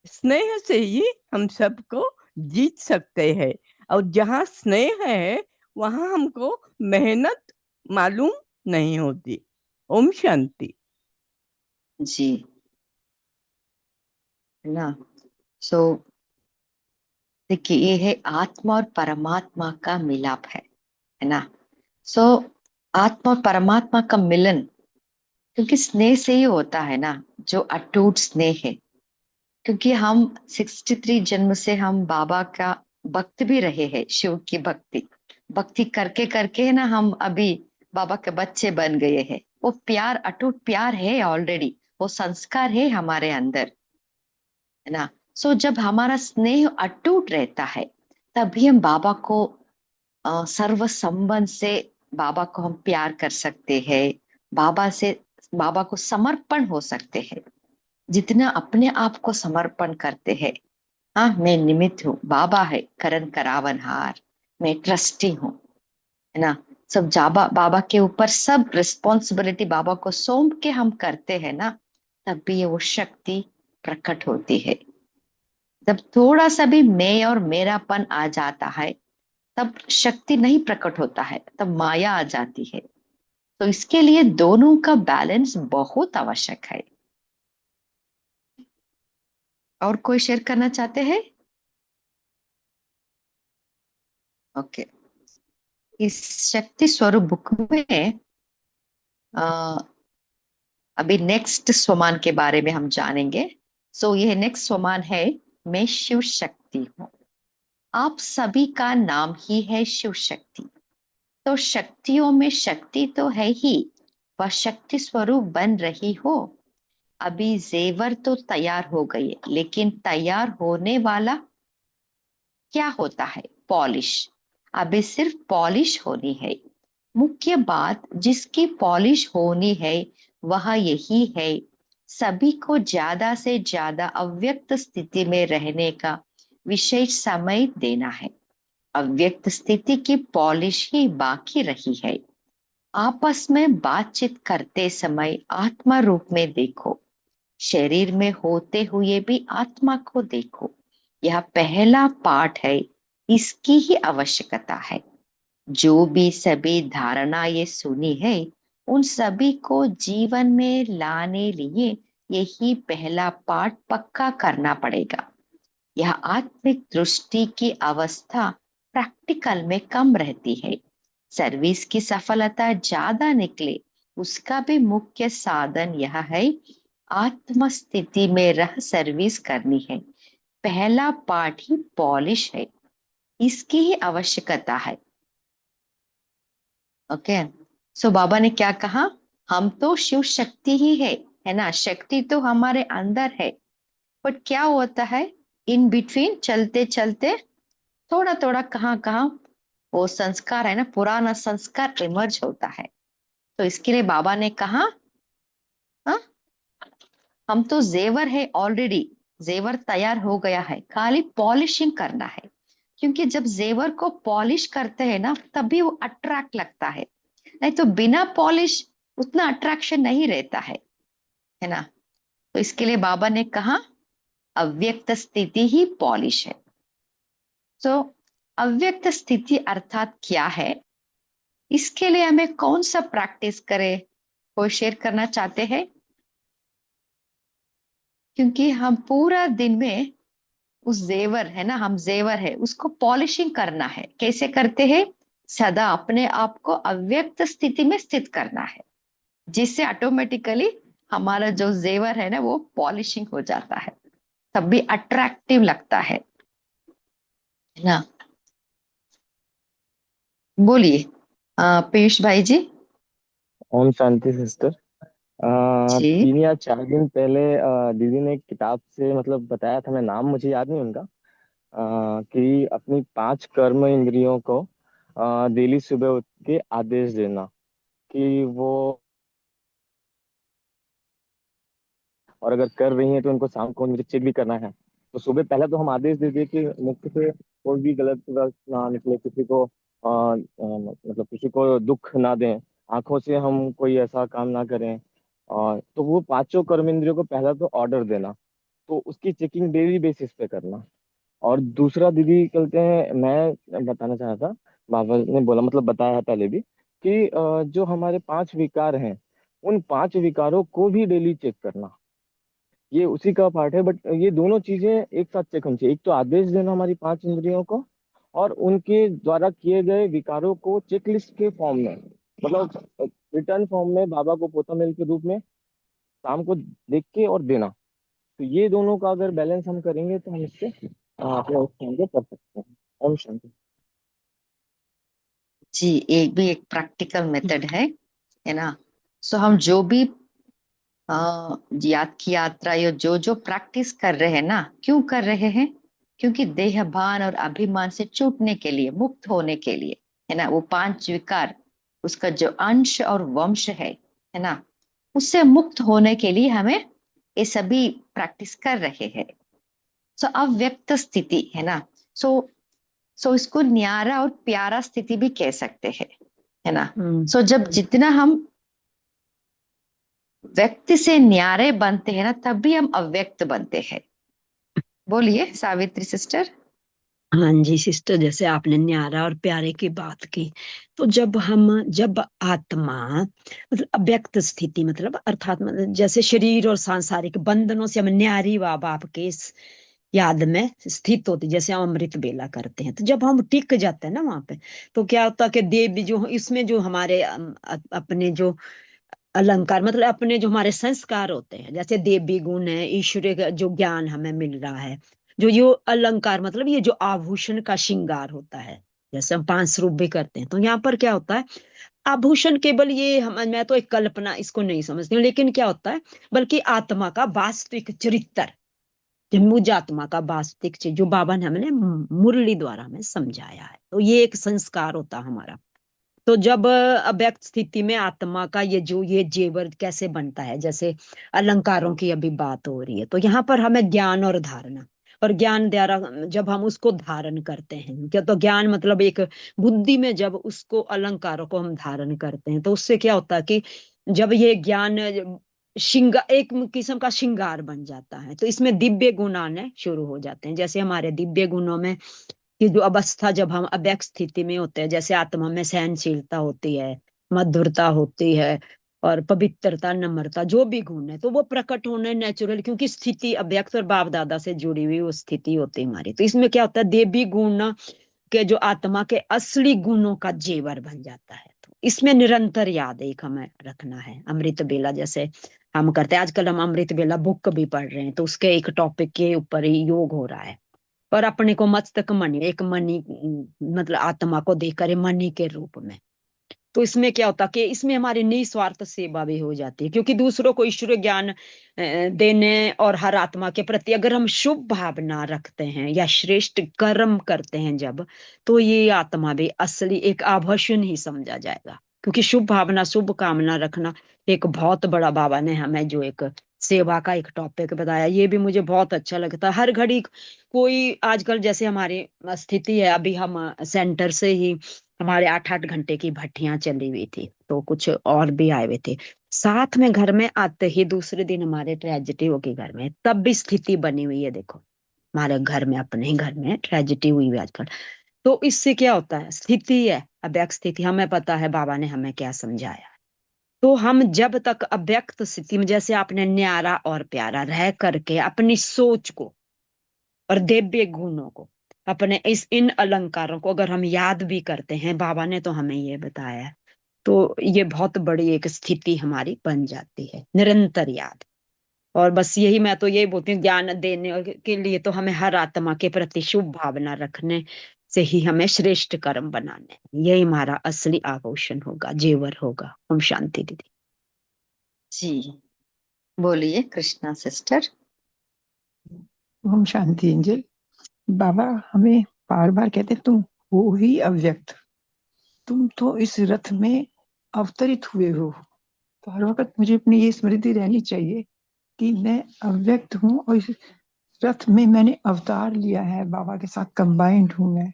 S6: स्नेह से ही हम सबको जीत सकते हैं। और जहाँ स्नेह है वहाँ हमको मेहनत मालूम नहीं होती। ओम शांति।
S1: जी है ना। सो देखिए, ये है आत्मा और परमात्मा का मिलाप है ना। सो आत्मा और परमात्मा का मिलन, क्योंकि स्नेह से ही होता है ना, जो अटूट स्नेह है। क्योंकि हम 63 जन्म से हम बाबा का भक्त भी रहे हैं, शिव की भक्ति भक्ति करके करके है ना, हम अभी बाबा के बच्चे बन गए हैं। वो प्यार, अटूट प्यार है ऑलरेडी, वो संस्कार है हमारे अंदर, है ना। सो जब हमारा स्नेह अटूट रहता है, तभी हम बाबा को सर्व संबंध से बाबा को हम प्यार कर सकते हैं। बाबा से, बाबा को समर्पण हो सकते हैं। जितना अपने आप को समर्पण करते हैं, हाँ मैं निमित्त हूँ, बाबा है करण करावनहार, मैं ट्रस्टी हूँ, है ना। सब जाबा बाबा के ऊपर सब रिस्पॉन्सिबिलिटी बाबा को सौंप के हम करते हैं ना, तब भी ये वो शक्ति प्रकट होती है। जब थोड़ा सा भी मैं और मेरापन आ जाता है, तब शक्ति नहीं प्रकट होता है, तब माया आ जाती है। तो इसके लिए दोनों का बैलेंस बहुत आवश्यक है। और कोई शेयर करना चाहते हैं? ओके। इस शक्ति स्वरूप बुक में आ, अभी नेक्स्ट स्वमान के बारे में हम जानेंगे। सो यह नेक्स्ट स्वमान है, मैं शिव शक्ति हूँ। आप सभी का नाम ही है शिव शक्ति। तो शक्तियों में शक्ति तो है ही, वह शक्ति स्वरूप बन रही हो। अभी जेवर तो तैयार हो गई, लेकिन तैयार होने वाला क्या होता है? पॉलिश। अभी सिर्फ पॉलिश होनी है। मुख्य बात जिसकी पॉलिश होनी है वह यही है, सभी को ज्यादा से ज्यादा अव्यक्त स्थिति में रहने का विशेष समय देना है। अव्यक्त स्थिति की पॉलिश ही बाकी रही है। आपस में बातचीत करते समय आत्मा रूप में देखो, शरीर में होते हुए भी आत्मा को देखो। यह पहला पाठ है, इसकी ही आवश्यकता है। जो भी सभी धारणा ये सुनी है, उन सभी को जीवन में लाने लिए यही पहला पाठ पक्का करना पड़ेगा। यह आत्मिक दृष्टि की अवस्था प्रैक्टिकल में कम रहती है। सर्विस की सफलता ज्यादा निकले, उसका भी मुख्य साधन यह है, आत्म स्थिति में रह सर्विस करनी है। पहला पाठ ही पॉलिश है, इसकी ही आवश्यकता है। ओके। सो बाबा ने क्या कहा? हम तो शिव शक्ति ही है ना, शक्ति तो हमारे अंदर है। बट क्या होता है, इन बिटवीन चलते चलते थोड़ा थोड़ा कहाँ कहाँ वो संस्कार है ना, पुराना संस्कार इमर्ज होता है। तो इसके लिए बाबा ने कहा, हाँ, हम तो जेवर है ऑलरेडी, जेवर तैयार हो गया है, खाली पॉलिशिंग करना है। क्योंकि जब जेवर को पॉलिश करते हैं ना, तभी वो अट्रैक्ट लगता है, नहीं तो बिना पॉलिश उतना अट्रैक्शन नहीं रहता है ना। तो इसके लिए बाबा ने कहा, अव्यक्त स्थिति ही पॉलिश है। तो अव्यक्त स्थिति अर्थात क्या है? इसके लिए हमें कौन सा प्रैक्टिस करें? कोई शेयर करना चाहते हैं? क्योंकि हम पूरा दिन में उस जेवर है ना, हम जेवर है उसको पॉलिशिंग करना है। कैसे करते हैं? सदा अपने आप को अव्यक्त स्थिति में स्थित करना है, जिससे ऑटोमेटिकली हमारा जो जेवर है ना वो पॉलिशिंग हो जाता है, तब भी अट्रैक्टिव लगता है ना। बोलिए पीयूष भाई जी।
S8: ओम शांति सिस्टर।
S1: जी।
S8: 3 या 4 दिन पहले दीदी ने एक किताब से मतलब बताया था, मैं नाम मुझे याद नहीं उनका, कि अपनी 5 कर्म इंद्रियों को डेली सुबह उठ के आदेश देना कि वो, और अगर कर रही हैं तो उनको शाम को मुझे चेक भी करना है। तो सुबह पहले तो हम आदेश दे दिए कि मुख से कोई भी गलत वक्त ना निकले, किसी को मतलब किसी को दुख ना दें, आंखों से हम कोई ऐसा काम ना करें। और तो वो 5 कर्मेंद्रियों को पहला तो ऑर्डर देना, तो उसकी चेकिंग डेली बेसिस पे करना। और दूसरा दीदी कहते हैं, मैं बताना चाहा था, बाबा ने बोला मतलब बताया है पहले भी कि जो हमारे 5 विकार हैं, उन 5 विकारों को भी डेली चेक करना। ये उसी का पार्ट है, बट ये दोनों चीजें एक साथ चेक होनी चाहिए। एक तो आदेश देना हमारी 5 इंद्रियों को, और उनके द्वारा किए गए विकारों को चेकलिस्ट के फॉर्म में, मतलब रिटर्न फॉर्म में बाबा को पोता मेल के रूप में शाम को देख के और देना। तो ये दोनों का अगर बैलेंस हम करेंगे तो हम इससे अपने उत्थान को कर सकते हैं। ओम शांति।
S1: जी, एक भी एक प्रैक्टिकल मेथड है ना। सो हम जो भी याद की यात्रा या जो जो प्रैक्टिस कर रहे हैं ना, क्यों कर रहे हैं? क्योंकि देह भान और अभिमान से छूटने के लिए, मुक्त होने के लिए, है ना। वो 5 विकार, उसका जो अंश और वंश है ना, उससे मुक्त होने के लिए हमें ये सभी प्रैक्टिस कर रहे हैं। सो अव्यक्त स्थिति है ना। सो इसको न्यारा और प्यारा स्थिति भी कह सकते हैं, है ना। सो जब जितना हम व्यक्ति से न्यारे बनते हैं ना, तब भी हम अव्यक्त बनते हैं। बोलिए सावित्री सिस्टर।
S7: हाँ जी सिस्टर, जैसे आपने न्यारा और प्यारे की बात की, तो जब आत्मा मतलब अव्यक्त स्थिति, मतलब अर्थात मतलब जैसे शरीर और सांसारिक बंधनों से हम न्यारी बाप के इस याद में स्थित होती, जैसे हम अमृत बेला करते हैं, तो जब हम टिक जाते हैं ना वहां पे, तो क्या होता है कि देवी जो इसमें जो हमारे अपने जो अलंकार, मतलब अपने जो हमारे संस्कार होते हैं, जैसे देवी गुण है, ईश्वरीय का जो ज्ञान हमें मिल रहा है, जो ये अलंकार मतलब ये जो आभूषण का श्रृंगार होता है, जैसे हम 5 रूप भी करते हैं, तो यहाँ पर क्या होता है, आभूषण केवल ये मैं तो एक कल्पना इसको नहीं समझती हूँ, लेकिन क्या होता है, बल्कि आत्मा का वास्तविक चरित्र, जो मुझ आत्मा का वास्तविक चीज जो बाबा ने हमने मुरली द्वारा हमें समझाया है, तो ये एक संस्कार होता हमारा। तो जब अव्यक्त स्थिति में आत्मा का ये जेवर कैसे बनता है, जैसे अलंकारों की अभी बात हो रही है, तो यहाँ पर हमें ज्ञान और धारणा, और ज्ञान द्वारा जब हम उसको धारण करते हैं, क्या तो ज्ञान मतलब एक बुद्धि में जब उसको अलंकारों को हम धारण करते हैं, तो उससे क्या होता है कि जब ये ज्ञान श्रृंगार एक किस्म का श्रृंगार बन जाता है, तो इसमें दिव्य गुण आने शुरू हो जाते हैं। जैसे हमारे दिव्य गुणों में कि जो अवस्था जब हम अव्यक्त स्थिति में होते हैं, जैसे आत्मा में सहनशीलता होती है, मधुरता होती है, और पवित्रता, नम्रता, जो भी गुण है, तो वो प्रकट होने नेचुरल, क्योंकि स्थिति अव्यक्त और बाप दादा से जुड़ी हुई वो स्थिति होती है हमारी। तो इसमें क्या होता है, देवी गुण के जो आत्मा के असली गुणों का जेवर बन जाता है। तो इसमें निरंतर याद एक हमें रखना है। अमृत बेला जैसे हम करते हैं, आजकल हम अमृत बेला बुक भी पढ़ रहे हैं, तो उसके एक टॉपिक के ऊपर ही योग हो रहा है, और अपने को मस्तक मणि, एक मणि मतलब आत्मा को देकर मणि के रूप में। तो इसमें क्या होता कि इसमें हमारी निस्वार्थ सेवा भी हो जाती है, क्योंकि दूसरों को ईश्वर ज्ञान देने और हर आत्मा के प्रति अगर हम शुभ भावना रखते हैं या श्रेष्ठ कर्म करते हैं जब, तो ये आत्मा भी असली एक आभूषण ही समझा जाएगा। क्योंकि शुभ भावना, शुभ कामना रखना एक बहुत बड़ा, बाबा ने हमें जो एक सेवा का एक टॉपिक बताया, ये भी मुझे बहुत अच्छा लगता है। हर घड़ी कोई आजकल जैसे हमारी स्थिति है, अभी हम सेंटर से ही हमारे 8-8 घंटे की भट्टियां चली हुई थी, तो कुछ और भी आए हुए थे साथ में। घर में आते ही दूसरे दिन हमारे ट्रेजिडी होगी घर में, तब भी स्थिति बनी हुई है। देखो हमारे घर में, अपने ही घर में ट्रेजिडी हुई हुई आजकल। तो इससे क्या होता है, स्थिति है अव्यक्त स्थिति, हमें पता है बाबा ने हमें क्या समझाया। तो हम जब तक अव्यक्त स्थिति में, जैसे आपने न्यारा और प्यारा रह करके अपनी सोच को और दिव्य गुणों को, अपने इन अलंकारों को अगर हम याद भी करते हैं, बाबा ने तो हमें ये बताया है, तो ये बहुत बड़ी एक स्थिति हमारी बन जाती है, निरंतर याद। और बस यही मैं तो यही बोलती हूँ, ज्ञान देने के लिए तो हमें हर आत्मा के प्रति शुभ भावना रखने से ही हमें श्रेष्ठ कर्म बनाने, यही हमारा असली आभूषण होगा, जेवर होगा। ओम शांति दीदी।
S1: जी, बोलिए कृष्णा सिस्टर।
S2: ओम शांति एंजल। बाबा हमें बार बार कहते तुम हो ही अव्यक्त, तुम तो इस रथ में अवतरित हुए हो। तो हर वक्त मुझे अपनी ये स्मृति रहनी चाहिए कि मैं अव्यक्त हूँ और इस रथ में मैंने अवतार लिया है, बाबा के साथ कंबाइंड हूँ मैं।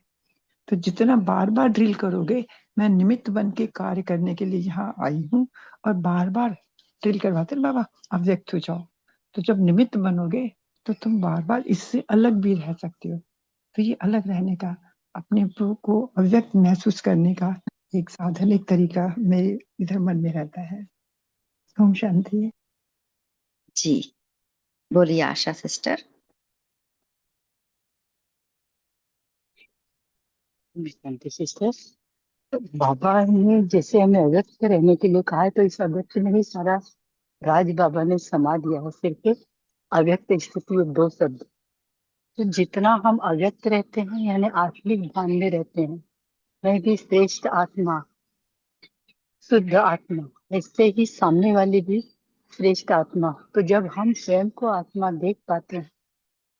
S2: तो जितना बार बार ड्रिल करोगे, मैं निमित्त बन के कार्य करने के लिए यहाँ आई हूँ, और बार बार ड्रिल करवाते बाबा अव्यक्त हो जाओ। तो जब निमित्त बनोगे तो तुम बार बार इससे अलग भी रह सकते हो। तो ये अलग रहने का, अपने को अव्यक्त महसूस करने का एक साधन, एक तरीका मेरे इधर मन में रहता है। ओम शांति।
S1: जी, बोलिए आशा सिस्टर।
S4: शांति सिस्टर, तो बाबा ने जैसे हमें अव्यक्त रहने के लिए कहा है, तो इस अव्यक्त में ही सारा राज बाबा ने समा दिया है। सिर्फ अव्यक्त स्थिति और दो शब्द। तो जितना हम अव्यक्त रहते हैं यानी आत्मिक भान में रहते हैं, मैं भी श्रेष्ठ आत्मा, शुद्ध आत्मा, ऐसे ही सामने वाली भी श्रेष्ठ आत्मा। तो जब हम स्वयं को आत्मा देख पाते हैं,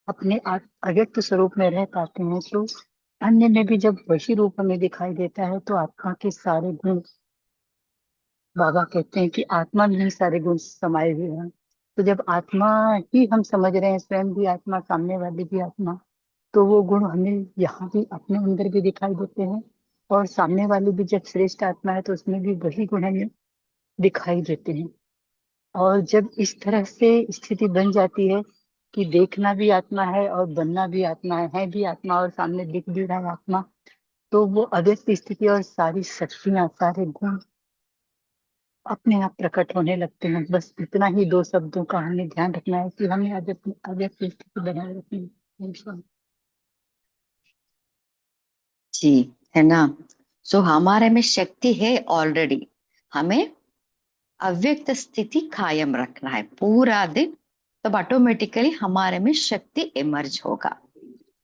S4: अपने अव्यक्त स्वरूप में रह पाते हैं, तो अन्य में भी जब वही रूप हमें दिखाई देता है, तो आत्मा के सारे गुण, बाबा कहते हैं कि आत्मा में ही सारे गुण समाये हुए हैं। तो जब आत्मा ही हम समझ रहे हैं, स्वयं भी आत्मा, सामने वाली भी आत्मा, तो वो गुण हमें यहाँ भी अपने अंदर भी दिखाई देते हैं, और सामने वाली भी जब श्रेष्ठ आत्मा है तो उसमें भी वही गुण हमें दिखाई देते हैं। और जब इस तरह से स्थिति बन जाती है कि देखना भी आत्मा है और बनना भी आत्मा है भी आत्मा और सामने दिख भी रहा है आत्मा, तो वो अव्यक्त स्थिति और सारी शक्तियां, सारे गुण अपने आप प्रकट होने लगते हैं। बस इतना ही दो शब्दों का हमें ध्यान रखना है कि हमें अव्यक्त अव्यक्त स्थिति बनाए रखनी है।
S1: जी, है ना। सो हमारे में शक्ति है ऑलरेडी, हमें अव्यक्त स्थिति कायम रखना है पूरा दिन, तब ऑटोमेटिकली हमारे में शक्ति इमर्ज होगा।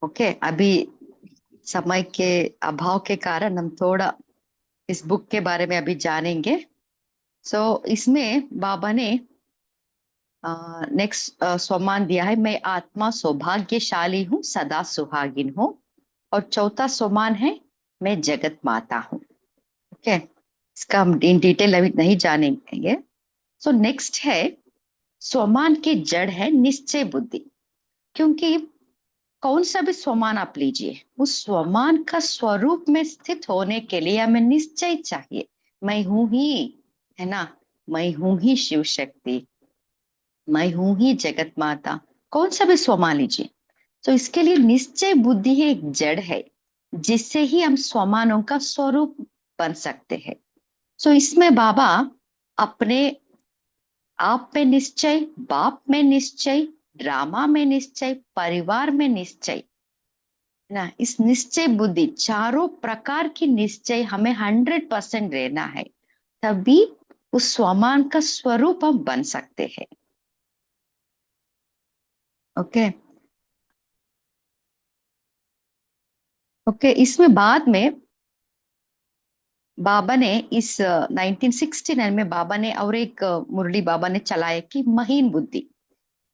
S1: ओके, अभी समय के अभाव के कारण हम थोड़ा इस बुक के बारे में अभी जानेंगे। इसमें बाबा ने नेक्स्ट सोमान दिया है, मैं आत्मा सौभाग्यशाली हूँ, सदा सुहागिन हूँ। और चौथा सोमान है, मैं जगत माता हूँ। ओके, इसका हम इन डिटेल अभी नहीं जानेंगे। नेक्स्ट है, सोमान की जड़ है निश्चय बुद्धि। क्योंकि कौन सा भी स्वमान आप लीजिए, उस स्वमान का स्वरूप में स्थित होने के लिए हमें निश्चय चाहिए। मैं हूं ही, है ना, मैं हूं ही शिव शक्ति, मैं हूं ही जगत माता, कौन सा भी स्वमान लीजिए। तो इसके लिए निश्चय बुद्धि ही एक जड़ है, जिससे ही हम स्वमानों का स्वरूप बन सकते हैं। इसमें बाबा अपने आप में निश्चय, बाप में निश्चय, ड्रामा में निश्चय, परिवार में निश्चय ना, इस निश्चय बुद्धि, चारों प्रकार की निश्चय हमें 100% रहना है, तभी उस स्वमान का स्वरूप हम बन सकते हैं। ओके ओके, इसमें बाद में बाबा ने इस 1969 में बाबा ने और एक मुरली बाबा ने चलाया कि महीन बुद्धि।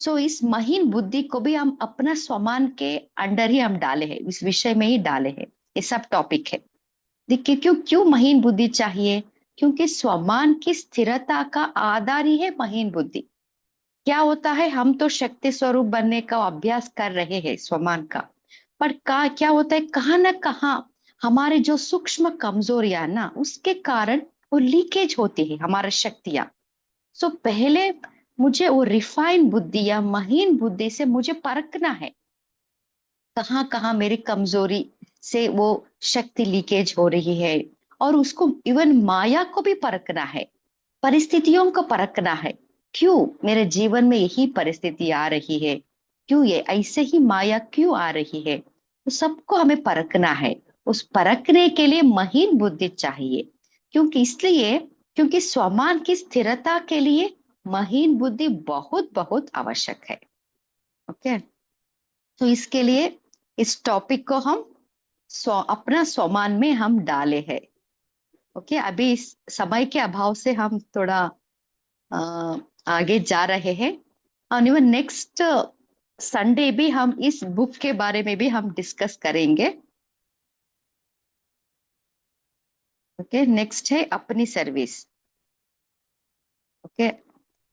S1: इस महीन बुद्धि को भी हम अपना स्वमान के अंडर ही हम डाले हैं, इस विषय में ही डाले हैं, ये सब टॉपिक है। देखिए क्यों क्यों महीन बुद्धि चाहिए, क्योंकि स्वमान की स्थिरता का आधार ही है महीन बुद्धि। क्या होता है, हम तो शक्ति स्वरूप बनने का अभ्यास कर रहे हैं स्वमान का, पर क्या होता है, कहाँ ना कहाँ हमारे जो सूक्ष्म कमजोरियां ना, उसके कारण वो लीकेज होती है हमारी शक्तियां। पहले मुझे वो रिफाइन बुद्धि या महीन बुद्धि से मुझे परखना है, कहाँ कहाँ मेरी कमजोरी से वो शक्ति लीकेज हो रही है। और उसको इवन माया को भी परखना है, परिस्थितियों को परखना है, क्यों मेरे जीवन में यही परिस्थिति आ रही है, क्यों ये ऐसे ही माया क्यों आ रही है, तो सबको हमें परखना है। उस परखने के लिए महीन बुद्धि चाहिए, क्योंकि स्वमान की स्थिरता के लिए महीन बुद्धि बहुत बहुत आवश्यक है। ओके, तो इसके लिए इस टॉपिक को हम अपना स्वमान में हम डाले हैं। ओके, अभी इस समय के अभाव से हम थोड़ा अ, आगे जा रहे हैं, और इवन नेक्स्ट संडे भी हम इस बुक के बारे में भी हम डिस्कस करेंगे। ओके, नेक्स्ट है अपनी सर्विस। ओके,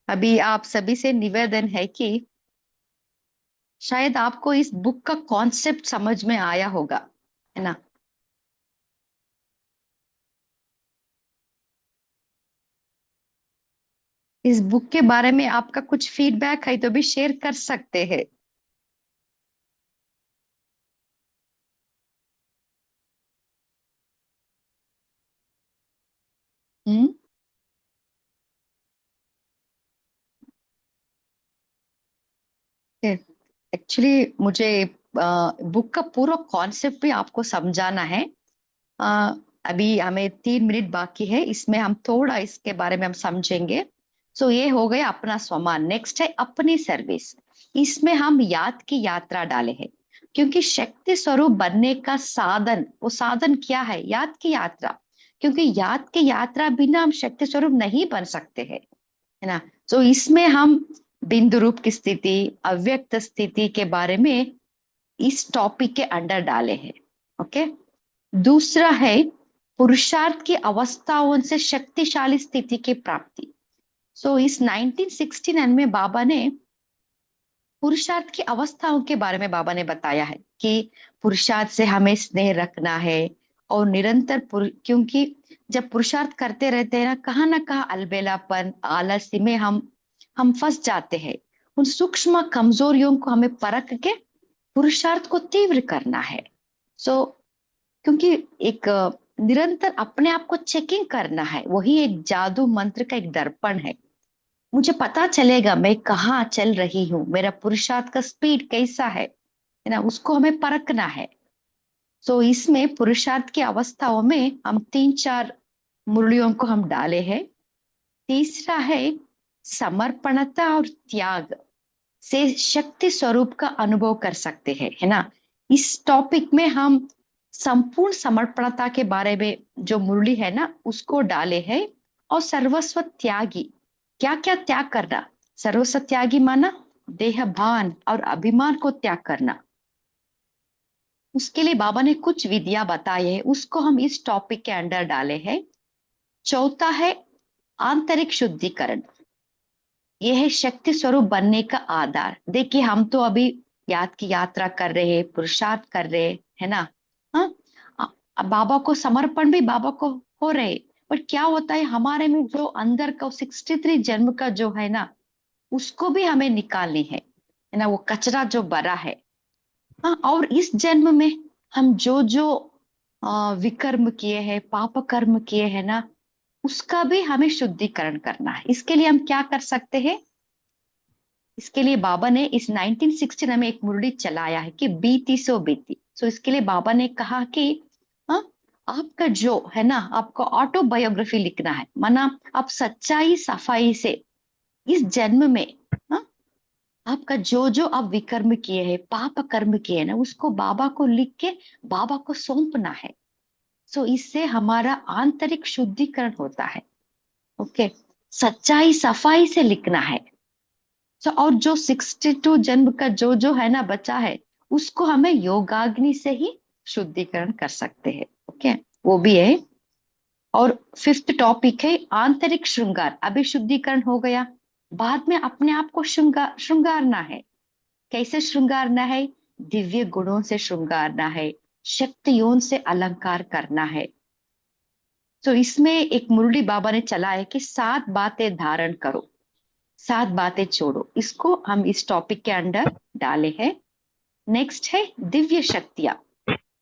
S1: अभी आप सभी से निवेदन है कि शायद आपको इस बुक का कॉन्सेप्ट समझ में आया होगा, है ना। इस बुक के बारे में आपका कुछ फीडबैक है तो भी शेयर कर सकते हैं। हम्म, एक्चुअली मुझे बुक का पूरा कॉन्सेप्ट भी आपको समझाना है। अ, अभी हमें 3 मिनट बाकी है, इसमें हम थोड़ा इसके बारे में हम समझेंगे। सो ये हो गया अपना स्वमान। नेक्स्ट है अपनी सर्विस। इसमें हम याद की यात्रा डाले हैं, क्योंकि शक्ति स्वरूप बनने का साधन, वो साधन क्या है? याद की यात्रा। क्योंकि याद की यात्रा बिना हम शक्ति स्वरूप नहीं बन सकते हैं, है ना। तो इसमें हम बिंदु रूप की स्थिति, अव्यक्त स्थिति के बारे में इस टॉपिक के अंडर डाले हैं। ओके। दूसरा है पुरुषार्थ की अवस्थाओं से शक्तिशाली स्थिति की प्राप्ति। सो इस 1969 में बाबा ने पुरुषार्थ की अवस्थाओं के बारे में बाबा ने बताया है कि पुरुषार्थ से हमें स्नेह रखना है और निरंतर क्योंकि जब पुरुषार्थ करते रहते हैं ना कहाँ अलबेलापन, आलस्य में हम फंस जाते हैं। उन सूक्ष्म कमजोरियों को हमें परख के पुरुषार्थ को तीव्र करना है। सो क्योंकि एक निरंतर अपने आप को चेकिंग करना है, वही एक जादू मंत्र का एक दर्पण है। मुझे पता चलेगा मैं कहाँ चल रही हूँ, मेरा पुरुषार्थ का स्पीड कैसा है ना, उसको हमें परखना है। सो इसमें पुरुषार्थ की अवस्थाओं में हम 3-4 मुरलियों को हम डाले हैं। तीसरा है समर्पणता और त्याग से शक्ति स्वरूप का अनुभव कर सकते हैं, है ना। इस टॉपिक में हम संपूर्ण समर्पणता के बारे में जो मुरली है ना उसको डाले हैं। और सर्वस्व त्यागी, क्या क्या त्याग करना? सर्वस्व त्यागी माना देह भान और अभिमान को त्याग करना। उसके लिए बाबा ने कुछ विधियां बताई है, उसको हम इस टॉपिक के अंडर डाले हैं। चौथा है आंतरिक शुद्धिकरण। यह है शक्ति स्वरूप बनने का आधार। देखिए हम तो अभी याद की यात्रा कर रहे हैं, पुरुषार्थ कर रहे हैं, है ना। हाँ, बाबा को समर्पण भी बाबा को हो रहे, पर क्या होता है हमारे में जो अंदर का 63 जन्म का जो है ना उसको भी हमें निकालनी है ना, वो कचरा जो भरा है। हाँ, और इस जन्म में हम जो जो विकर्म किए हैं, पाप कर्म किए हैं ना, उसका भी हमें शुद्धिकरण करना है। इसके लिए हम क्या कर सकते हैं? इसके लिए बाबा ने इस 1969 में एक मुरली चलाया है कि बीती सो बीती। सो इसके लिए बाबा ने कहा कि हाँ, आपका जो है ना, आपको ऑटोबायोग्राफी लिखना है, माना आप सच्चाई सफाई से इस जन्म में, हाँ, आपका जो जो आप विकर्म किए हैं, पाप कर्म किए हैं ना, उसको बाबा को लिख के बाबा को सौंपना है। सो इससे हमारा आंतरिक शुद्धिकरण होता है। ओके, सच्चाई सफाई से लिखना है। सो और जो 62 जन्म का जो जो है ना बचा है, उसको हमें योगाग्नि से ही शुद्धिकरण कर सकते हैं। ओके, वो भी है। और फिफ्थ टॉपिक है आंतरिक श्रृंगार। अभी शुद्धिकरण हो गया, बाद में अपने आप को श्रृंगारना है। कैसे श्रृंगारना है? दिव्य गुणों से श्रृंगारना है, शक्तियों से अलंकार करना है। तो इसमें एक मुरली बाबा ने चला है कि 7 बातें धारण करो, 7 बातें छोड़ो। इसको हम इस टॉपिक के अंडर डाले हैं। नेक्स्ट है दिव्य शक्तियां।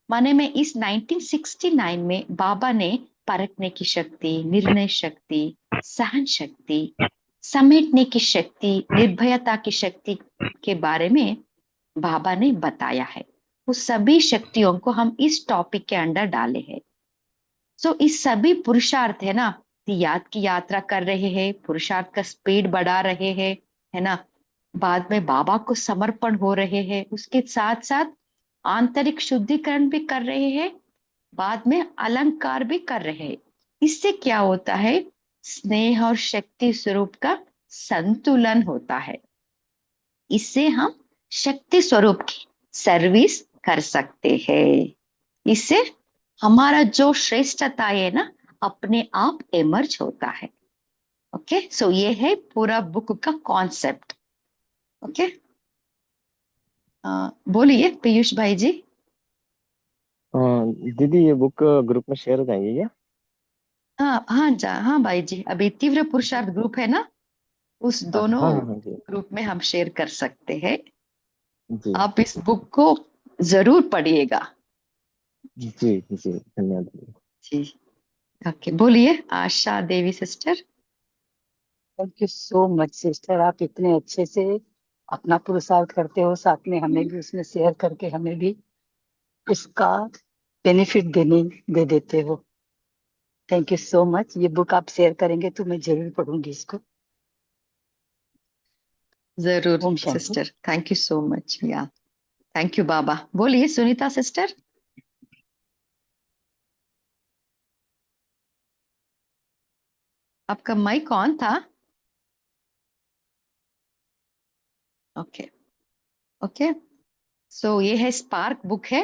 S1: माने में इस 1969 में बाबा ने परखने की शक्ति, निर्णय शक्ति, सहन शक्ति, समेटने की शक्ति, निर्भयता की शक्ति के बारे में बाबा ने बताया है। वो सभी शक्तियों को हम इस टॉपिक के अंडर डाले हैं। सो इस सभी पुरुषार्थ है ना, याद की यात्रा कर रहे हैं, पुरुषार्थ का स्पीड बढ़ा रहे हैं, है ना, बाद में बाबा को समर्पण हो रहे हैं, उसके साथ साथ आंतरिक शुद्धिकरण भी कर रहे हैं, बाद में अलंकार भी कर रहे हैं। इससे क्या होता है? स्नेह और शक्ति स्वरूप का संतुलन होता है। इससे हम शक्ति स्वरूप की सर्विस कर सकते हैं। इससे हमारा जो श्रेष्ठता है ना अपने आप इमर्ज होता है। ओके, सो ये है पूरा बुक का कॉन्सेप्ट। ओके, बोलिए पीयूष भाई जी।
S8: हाँ दीदी, ये बुक ग्रुप में शेयर हो जाएंगी क्या?
S1: हाँ हाँ हाँ भाई जी, अभी तीव्र पुरुषार्थ ग्रुप है ना, उस
S8: हाँ
S1: दोनों
S8: हाँ हाँ जी।
S1: ग्रुप में हम शेयर कर सकते हैं।
S8: जी
S1: आप इस बुक को जरूर पढ़िएगा।
S8: जी जी, धन्यवाद दीदी।
S1: जी, ओके, बोलिए Asha Devi sister.
S4: Thank you so much sister, आप इतने अच्छे से अपना पुरुषार्थ करते हो, साथ में हमें भी उसमें शेयर करके हमें भी उसका बेनिफिट दे देते हो। Thank you so much. ये बुक आप शेयर करेंगे तो मैं जरूर पढ़ूंगी इसको।
S1: जरूर
S4: ओम शांति।
S1: Sister, thank you so much. या थैंक यू बाबा। बोलिए सुनीता सिस्टर। आपका माइक ऑन था। Okay okay. सो ये है स्पार्क बुक है।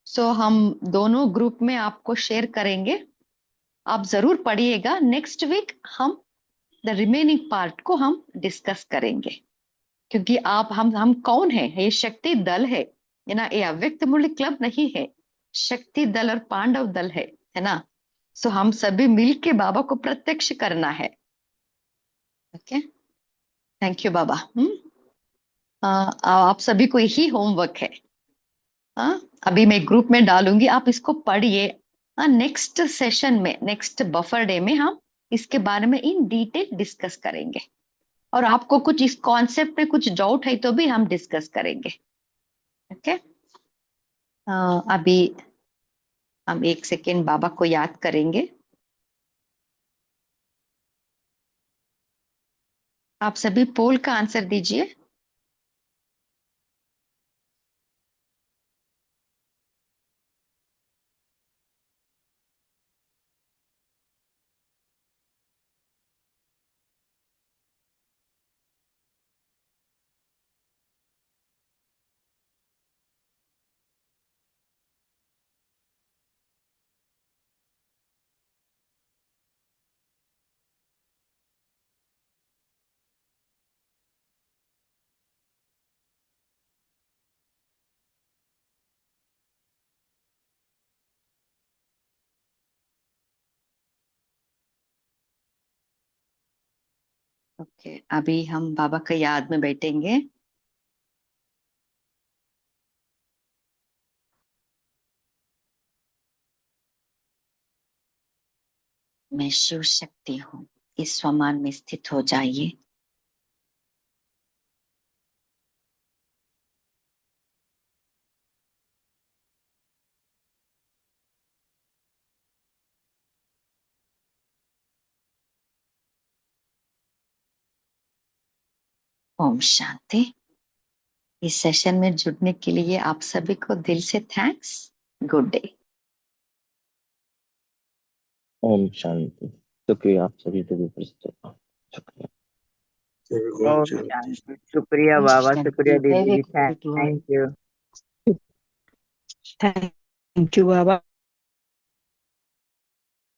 S1: सो हम दोनों ग्रुप में आपको शेयर करेंगे, आप जरूर पढ़िएगा। नेक्स्ट वीक हम द रिमेनिंग पार्ट को हम डिस्कस करेंगे, क्योंकि आप हम कौन है? ये शक्ति दल है ना? ये अव्यक्त मूल्य क्लब नहीं है, शक्ति दल और पांडव दल है ना? सो हम सभी मिलके बाबा को प्रत्यक्ष करना है। ओके, थैंक यू बाबा। आप सभी को यही होमवर्क है। अभी मैं ग्रुप में डालूंगी, आप इसको पढ़िए। नेक्स्ट सेशन में, नेक्स्ट बफर डे में हम इसके बारे में इन डिटेल डिस्कस करेंगे, और आपको कुछ इस कॉन्सेप्ट में कुछ डाउट है तो भी हम डिस्कस करेंगे। ओके, अभी हम एक सेकेंड बाबा को याद करेंगे। आप सभी पोल का आंसर दीजिए। ओके, अभी हम बाबा का याद में बैठेंगे। मैं शिव शक्ति हूँ, इस स्वमान में स्थित हो जाइए। ओम शांति। इस सेशन में जुड़ने के लिए आप सभी को दिल से थैंक्स। Good day.
S8: ओम शांति। शुक्रिया आप सभी को भी प्रस्तुत। शुक्रिया।
S9: ओम शांति। शुक्रिया बाबा, शुक्रिया दीदी जी, thank you.
S7: Thank you Baba.